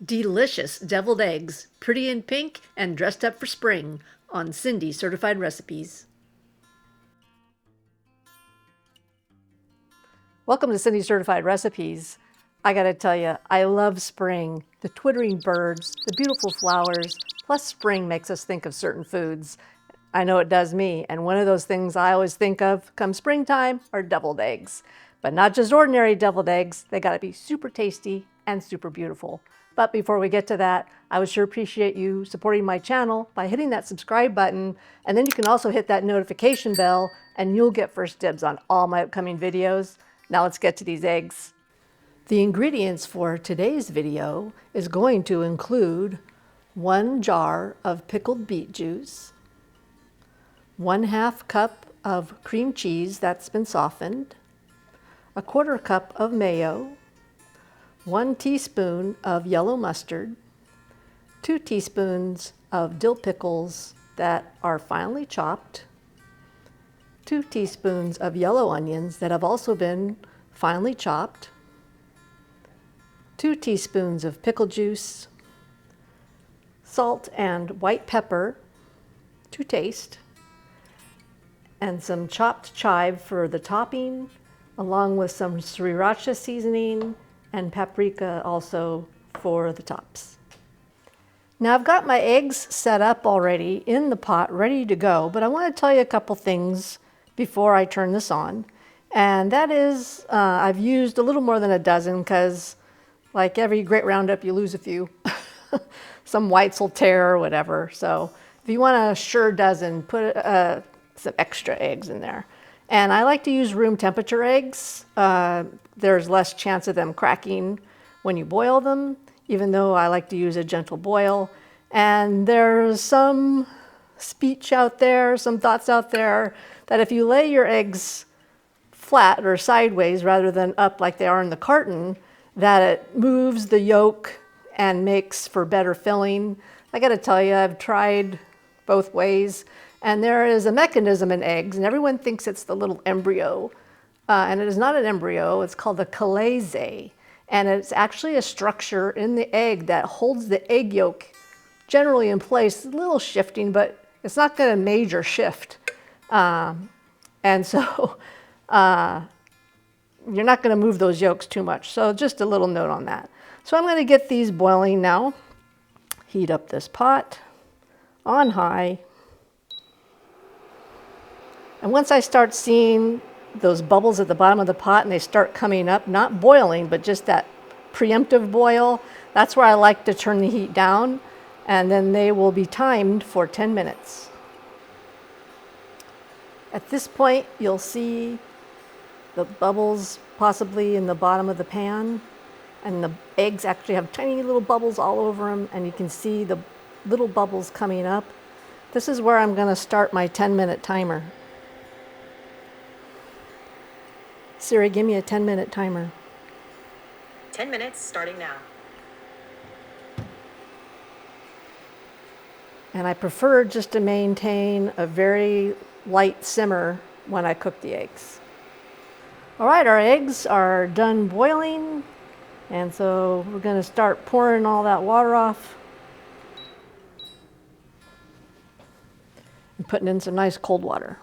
Delicious deviled eggs, pretty in pink and dressed up for spring, on Cindy Certified Recipes. Welcome to Cindy Certified Recipes. I gotta tell you, I love spring. The twittering birds, the beautiful flowers, plus spring makes us think of certain foods. I know it does me, and one of those things I always think of come springtime are deviled eggs. But not just ordinary deviled eggs, they gotta be super tasty and super beautiful. But before we get to that, I would sure appreciate you supporting my channel by hitting that subscribe button, and then you can also hit that notification bell and you'll get first dibs on all my upcoming videos. Now let's get to these eggs. The ingredients for today's video is going to include 1 jar of pickled beet juice, 1/2 cup of cream cheese that's been softened, 1/4 cup of mayo, 1 teaspoon of yellow mustard, 2 teaspoons of dill pickles that are finely chopped, 2 teaspoons of yellow onions that have also been finely chopped, 2 teaspoons of pickle juice, salt and white pepper to taste, and some chopped chive for the topping, along with some sriracha seasoning and paprika also for the tops. Now I've got my eggs set up already in the pot, ready to go, but I want to tell you a couple things before I turn this on. And that is, I've used a little more than a dozen because like every great roundup, you lose a few. Some whites will tear or whatever. So if you want a sure dozen, put some extra eggs in there. And I like to use room temperature eggs. There's less chance of them cracking when you boil them, even though I like to use a gentle boil. And there's some speech out there, some thoughts out there, that if you lay your eggs flat or sideways rather than up like they are in the carton, that it moves the yolk and makes for better filling. I gotta tell you, I've tried both ways. And there is a mechanism in eggs, and everyone thinks it's the little embryo. And it is not an embryo, it's called the chalazae. And it's actually a structure in the egg that holds the egg yolk generally in place, a little shifting, but it's not gonna major shift. And so you're not gonna move those yolks too much. So just a little note on that. So I'm gonna get these boiling now. Heat up this pot on high. And once I start seeing those bubbles at the bottom of the pot and they start coming up, not boiling, but just that preemptive boil, that's where I like to turn the heat down, and then they will be timed for 10 minutes. At this point, you'll see the bubbles possibly in the bottom of the pan, and the eggs actually have tiny little bubbles all over them, and you can see the little bubbles coming up. This is where I'm gonna start my 10-minute timer. Siri, give me a 10-minute timer. 10 minutes starting now. And I prefer just to maintain a very light simmer when I cook the eggs. All right, our eggs are done boiling. And so we're gonna start pouring all that water off and putting in some nice cold water.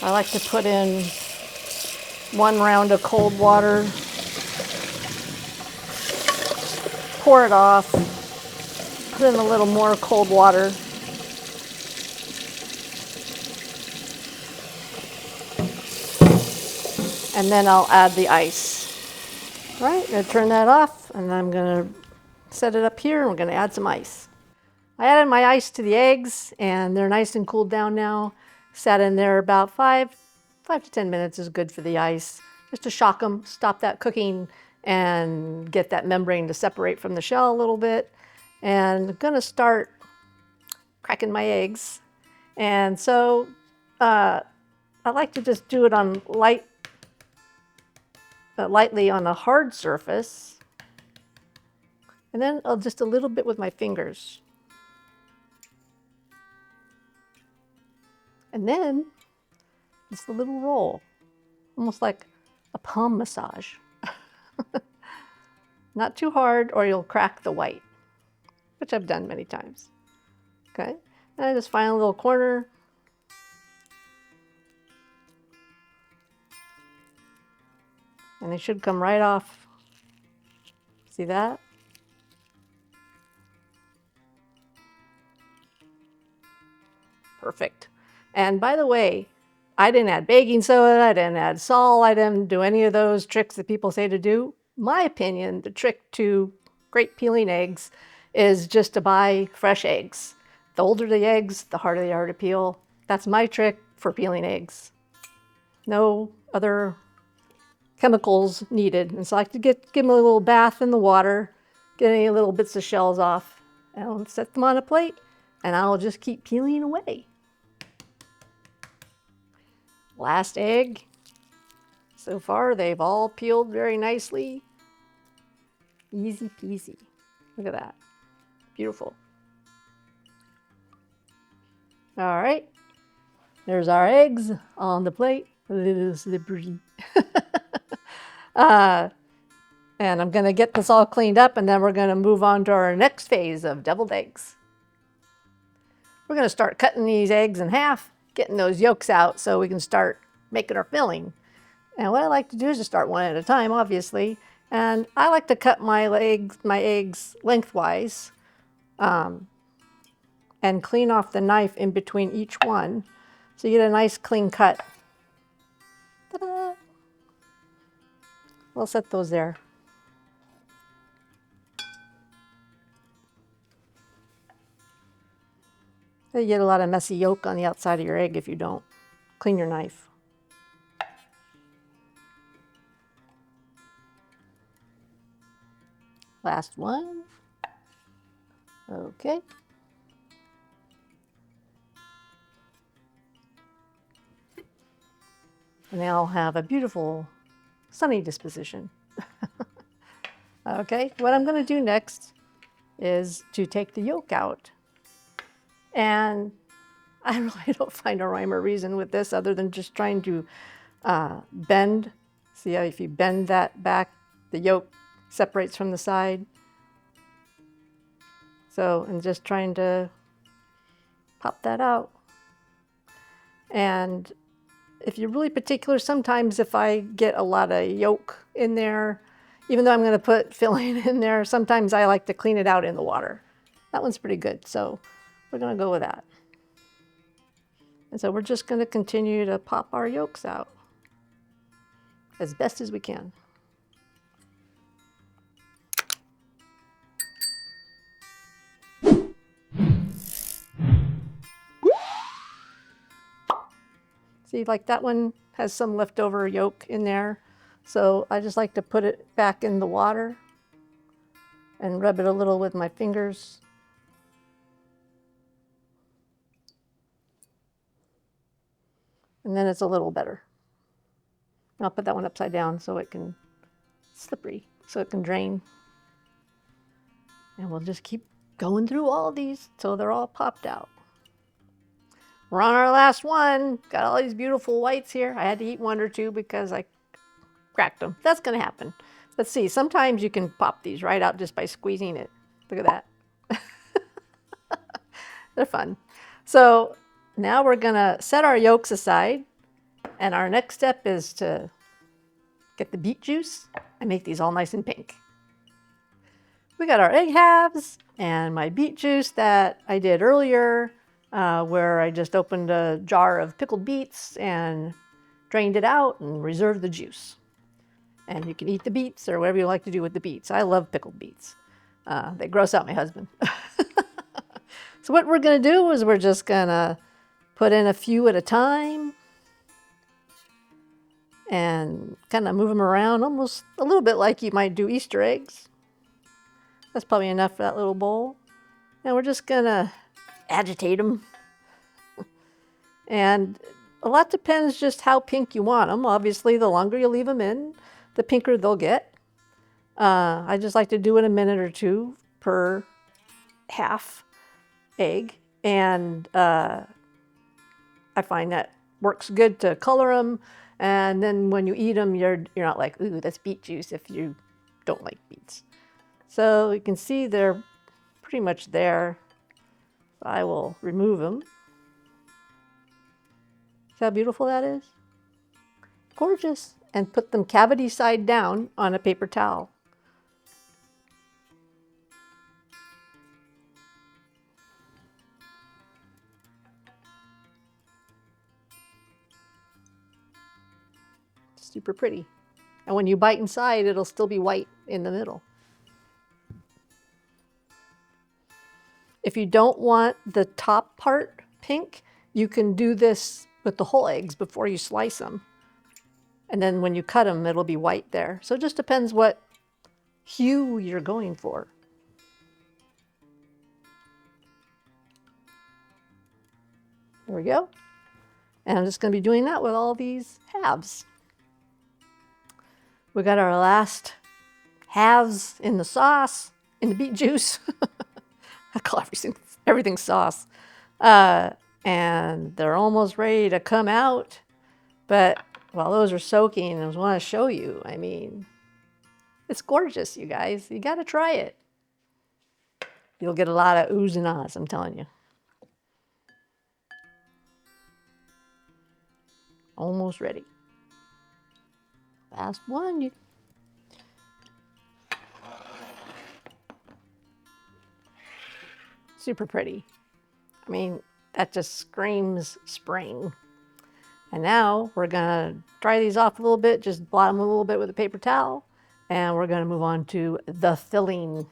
I like to put in 1 round of cold water, pour it off, put in a little more cold water, and then I'll add the ice. All right, I'm gonna turn that off, and I'm gonna set it up here, and we're gonna add some ice. I added my ice to the eggs, and they're nice and cooled down now. Sat in there about 5 to 10 minutes is good for the ice, just to shock them, stop that cooking, and get that membrane to separate from the shell a little bit. And I'm gonna start cracking my eggs. And so I like to just do it on lightly on a hard surface. And then I'll just a little bit with my fingers. And then just a little roll, almost like a palm massage. Not too hard or you'll crack the white, which I've done many times. Okay, and I just find a little corner. And they should come right off. See that? Perfect. And by the way, I didn't add baking soda, I didn't add salt, I didn't do any of those tricks that people say to do. My opinion, the trick to great peeling eggs is just to buy fresh eggs. The older the eggs, the harder they are to peel. That's my trick for peeling eggs. No other chemicals needed. And so I like to give them a little bath in the water, get any little bits of shells off, and I'll set them on a plate, and I'll just keep peeling away. Last egg. So far, they've all peeled very nicely. Easy peasy. Look at that. Beautiful. All right. There's our eggs on the plate. A little slippery. And I'm going to get this all cleaned up, and then we're going to move on to our next phase of deviled eggs. We're going to start cutting these eggs in half, getting those yolks out so we can start making our filling. And what I like to do is just start one at a time, obviously. And I like to cut my eggs lengthwise and clean off the knife in between each one so you get a nice clean cut. Ta-da! We'll set those there. You get a lot of messy yolk on the outside of your egg if you don't clean your knife. Last one. Okay. And now I'll have a beautiful sunny disposition. Okay, what I'm going to do next is to take the yolk out. And I really don't find a rhyme or reason with this other than just trying to bend. See how if you bend that back, the yolk separates from the side. So, and just trying to pop that out. And if you're really particular, sometimes if I get a lot of yolk in there, even though I'm going to put filling in there, sometimes I like to clean it out in the water. That one's pretty good, so we're going to go with that. And so we're just going to continue to pop our yolks out as best as we can. See, like that one has some leftover yolk in there. So I just like to put it back in the water and rub it a little with my fingers. And then it's a little better. I'll put that one upside down so it can, slippery, so it can drain. And we'll just keep going through all of these till they're all popped out. We're on our last one. Got all these beautiful whites here. I had to eat one or two because I cracked them. That's going to happen. Let's see. Sometimes you can pop these right out just by squeezing it. Look at that. They're fun. So now we're going to set our yolks aside. And our next step is to get the beet juice and make these all nice and pink. We got our egg halves and my beet juice that I did earlier, where I just opened a jar of pickled beets and drained it out and reserved the juice. And you can eat the beets or whatever you like to do with the beets. I love pickled beets. They gross out my husband. So what we're going to do is we're just going to put in a few at a time and kind of move them around, almost a little bit like you might do Easter eggs. That's probably enough for that little bowl. And we're just going to agitate them. And a lot depends just how pink you want them. Obviously, the longer you leave them in, the pinker they'll get. I just like to do it a minute or two per half egg, and I find that works good to color them. And then when you eat them, you're not like, ooh, that's beet juice if you don't like beets. So you can see they're pretty much there. I will remove them. See how beautiful that is? Gorgeous. And put them cavity side down on a paper towel. Super pretty. And when you bite inside, it'll still be white in the middle. If you don't want the top part pink, you can do this with the whole eggs before you slice them. And then when you cut them, it'll be white there. So it just depends what hue you're going for. There we go. And I'm just going to be doing that with all these halves. We got our last halves in the sauce, in the beet juice. I call everything sauce. And they're almost ready to come out. But while those are soaking, I just want to show you, I mean, it's gorgeous, you guys. You got to try it. You'll get a lot of oohs and ahs, I'm telling you. Almost ready. Last one. Super pretty. I mean, that just screams spring. And now we're gonna dry these off a little bit, just blot them a little bit with a paper towel, and we're gonna move on to the filling.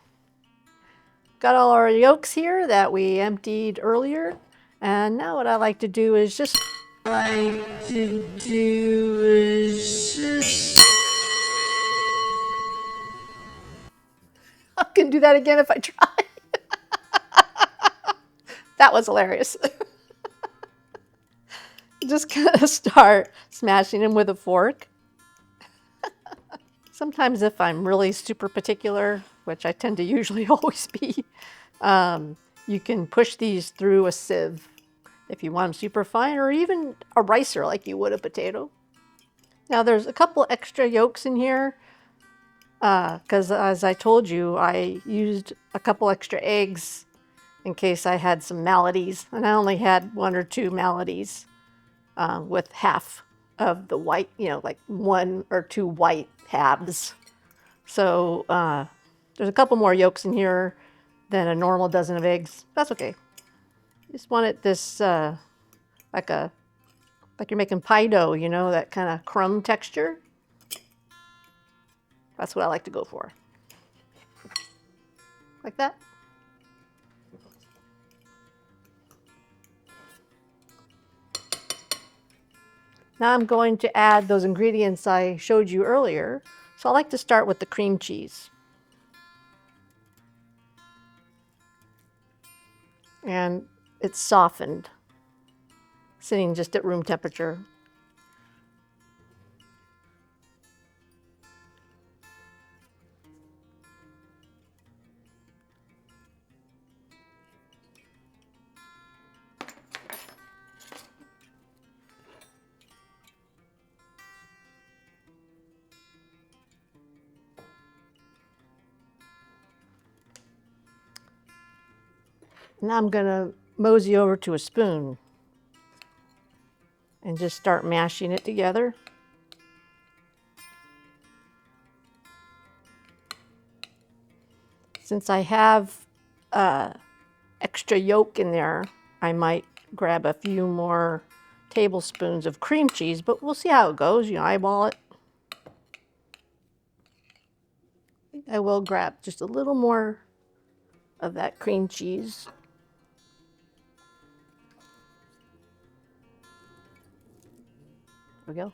Got all our yolks here that we emptied earlier, and now what I like to do is just I can do that again if I try. That was hilarious. Just kind of start smashing them with a fork. Sometimes if I'm really super particular, which I tend to usually always be, you can push these through a sieve if you want them super fine, or even a ricer like you would a potato. Now there's a couple extra yolks in here because as I told you, I used a couple extra eggs in case I had some maladies, and I only had 1 or 2 maladies with half of the white, like 1 or 2 white halves. So there's a couple more yolks in here than a normal dozen of eggs. That's okay. Just wanted this like you're making pie dough, that kind of crumb texture. That's what I like to go for. Like that. Now I'm going to add those ingredients I showed you earlier. So I like to start with the cream cheese. And it's softened, sitting just at room temperature. Now I'm going to mosey over to a spoon and just start mashing it together. Since I have extra yolk in there, I might grab a few more tablespoons of cream cheese, but we'll see how it goes. Eyeball it. I will grab just a little more of that cream cheese. There we go.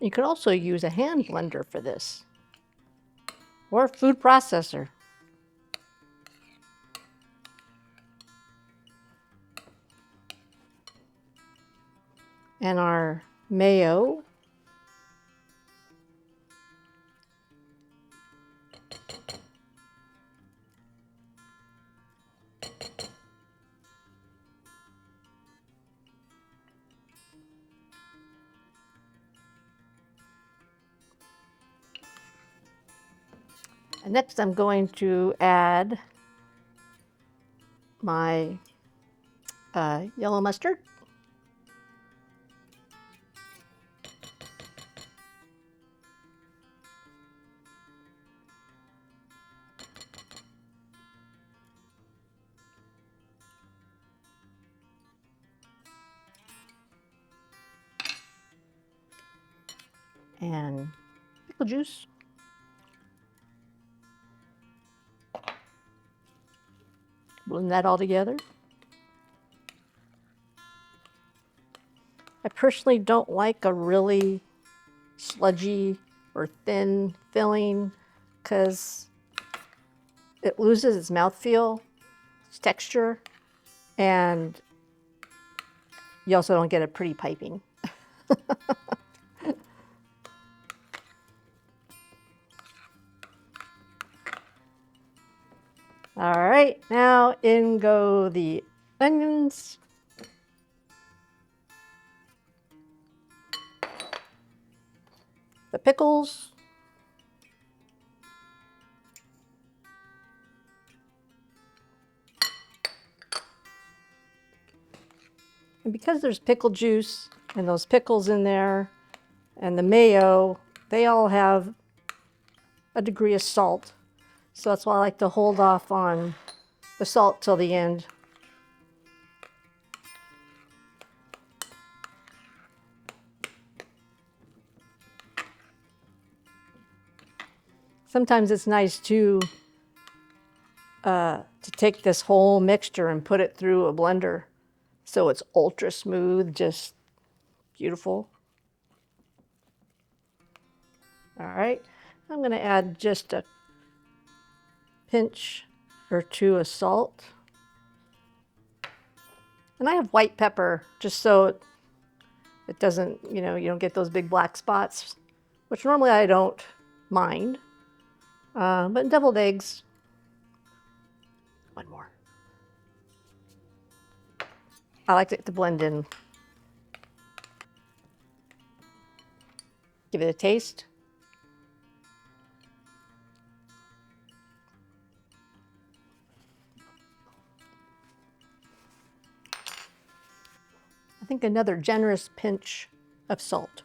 You could also use a hand blender for this, or a food processor. And our mayo. And next I'm going to add my yellow mustard. And pickle juice. Blend that all together. I personally don't like a really sludgy or thin filling because it loses its mouthfeel, its texture, and you also don't get a pretty piping. All right, now in go the onions. The pickles. And because there's pickle juice and those pickles in there and the mayo, they all have a degree of salt. So that's why I like to hold off on the salt till the end. Sometimes it's nice to take this whole mixture and put it through a blender so it's ultra smooth, just beautiful. All right, I'm going to add just a pinch or two of salt. And I have white pepper just so it doesn't, you don't get those big black spots, which normally I don't mind. But in deviled eggs, one more. I like it to blend in. Give it a taste. I think another generous pinch of salt.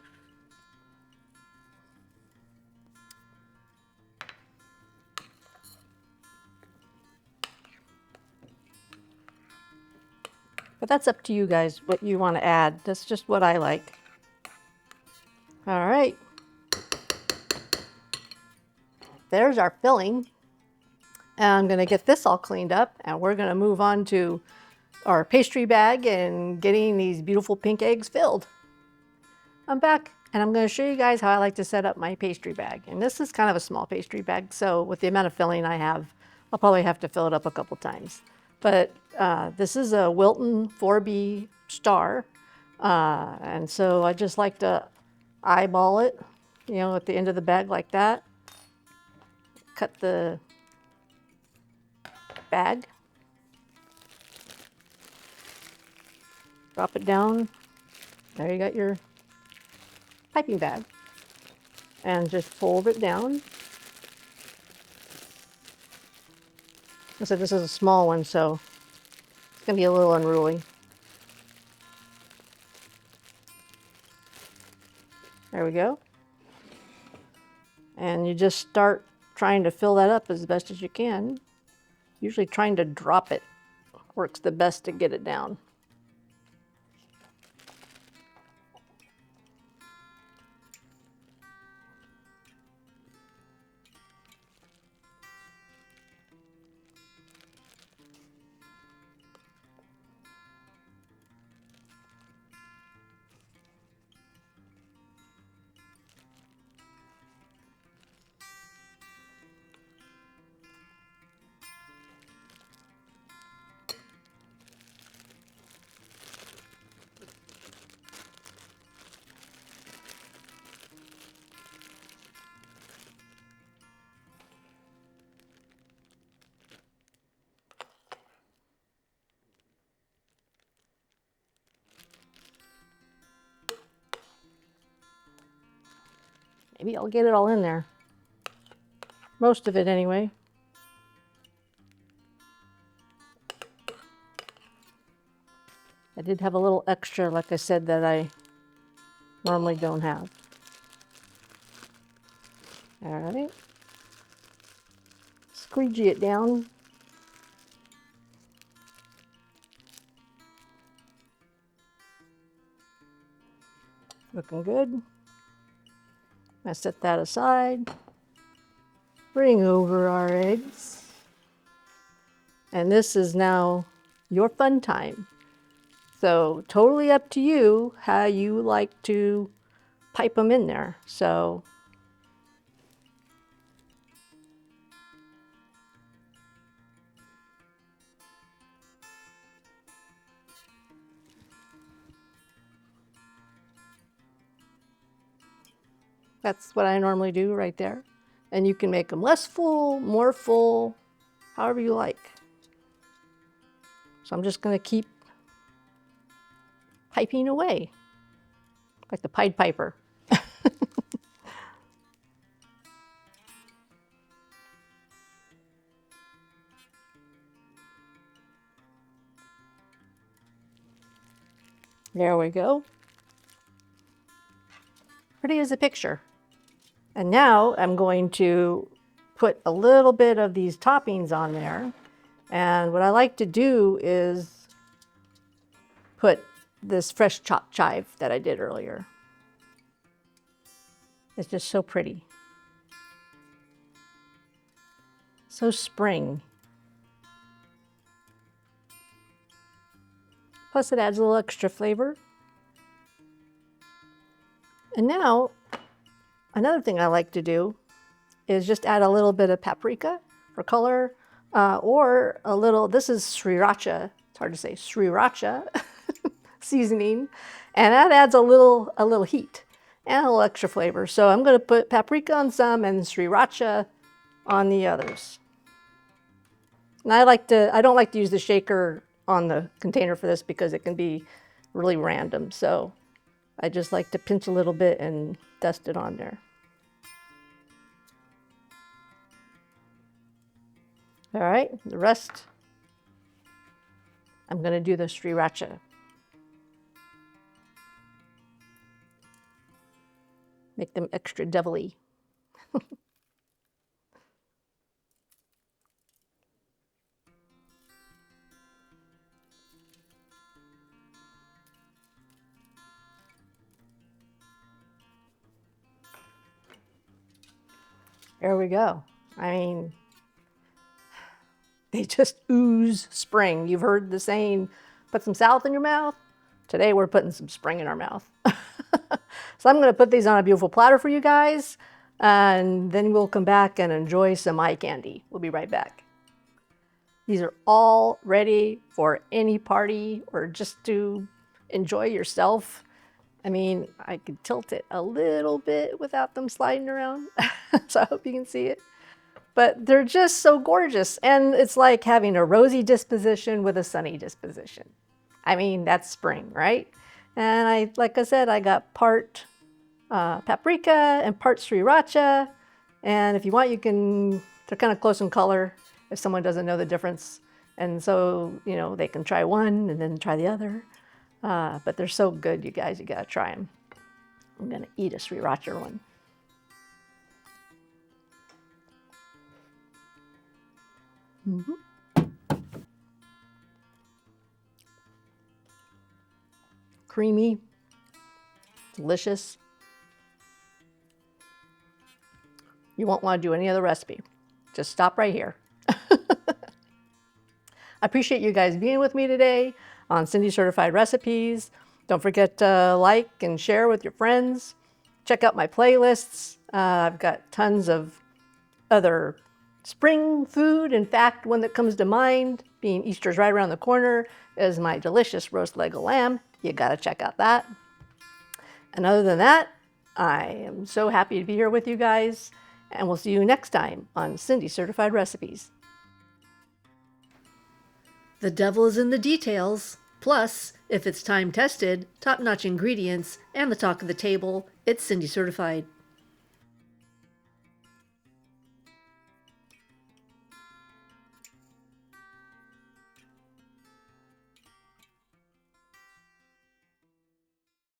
But that's up to you guys, what you want to add. That's just what I like. All right. There's our filling. And I'm going to get this all cleaned up, and we're going to move on to our pastry bag and getting these beautiful pink eggs filled. I'm back, and I'm going to show you guys how I like to set up my pastry bag. And this is kind of a small pastry bag, so with the amount of filling I have, I'll probably have to fill it up a couple times. But this is a Wilton 4B star, and so I just like to eyeball it, at the end of the bag like that. Cut the bag. Drop it down. There you got your piping bag. And just fold it down. I said this is a small one, so it's going to be a little unruly. There we go. And you just start trying to fill that up as best as you can. Usually trying to drop it works the best to get it down. Maybe I'll get it all in there. Most of it anyway. I did have a little extra, like I said, that I normally don't have. All right. Squeegee it down. Looking good. I set that aside. Bring over our eggs. And this is now your fun time. So totally up to you how you like to pipe them in there. So that's what I normally do right there. And you can make them less full, more full, however you like. So I'm just going to keep piping away, like the Pied Piper. There we go. Pretty as a picture. And now I'm going to put a little bit of these toppings on there. And what I like to do is put this fresh chopped chive that I did earlier. It's just so pretty. So spring. Plus it adds a little extra flavor. And now, another thing I like to do is just add a little bit of paprika for color, or a little, this is sriracha, it's hard to say, sriracha seasoning, and that adds a little heat and a little extra flavor. So I'm going to put paprika on some and sriracha on the others. And I don't like to use the shaker on the container for this because it can be really random. So I just like to pinch a little bit and dust it on there. All right, the rest, I'm going to do the sriracha. Make them extra devilly. There we go. I mean, they just ooze spring. You've heard the saying, put some salad in your mouth. Today we're putting some spring in our mouth. So I'm going to put these on a beautiful platter for you guys, and then we'll come back and enjoy some eye candy. We'll be right back. These are all ready for any party or just to enjoy yourself. I mean, I could tilt it a little bit without them sliding around. So I hope you can see it. But they're just so gorgeous. And it's like having a rosy disposition with a sunny disposition. I mean, that's spring, right? And like I said, I got part paprika and part sriracha. And if you want, they're kind of close in color if someone doesn't know the difference. And so, they can try one and then try the other. But they're so good, you guys, you gotta try them. I'm gonna eat a sriracha one. Creamy, delicious. You won't want to do any other recipe. Just stop right here. I appreciate you guys being with me today on Cindy Certified Recipes. Don't forget to like and share with your friends. Check out my playlists. I've got tons of other spring food. In fact, one that comes to mind, being Easter's right around the corner, is my delicious roast leg of lamb. You gotta check out that. And other than that, I am so happy to be here with you guys, and we'll see you next time on Cindy Certified Recipes. The devil is in the details. Plus, if it's time tested, top-notch ingredients, and the talk of the table, it's Cindy Certified.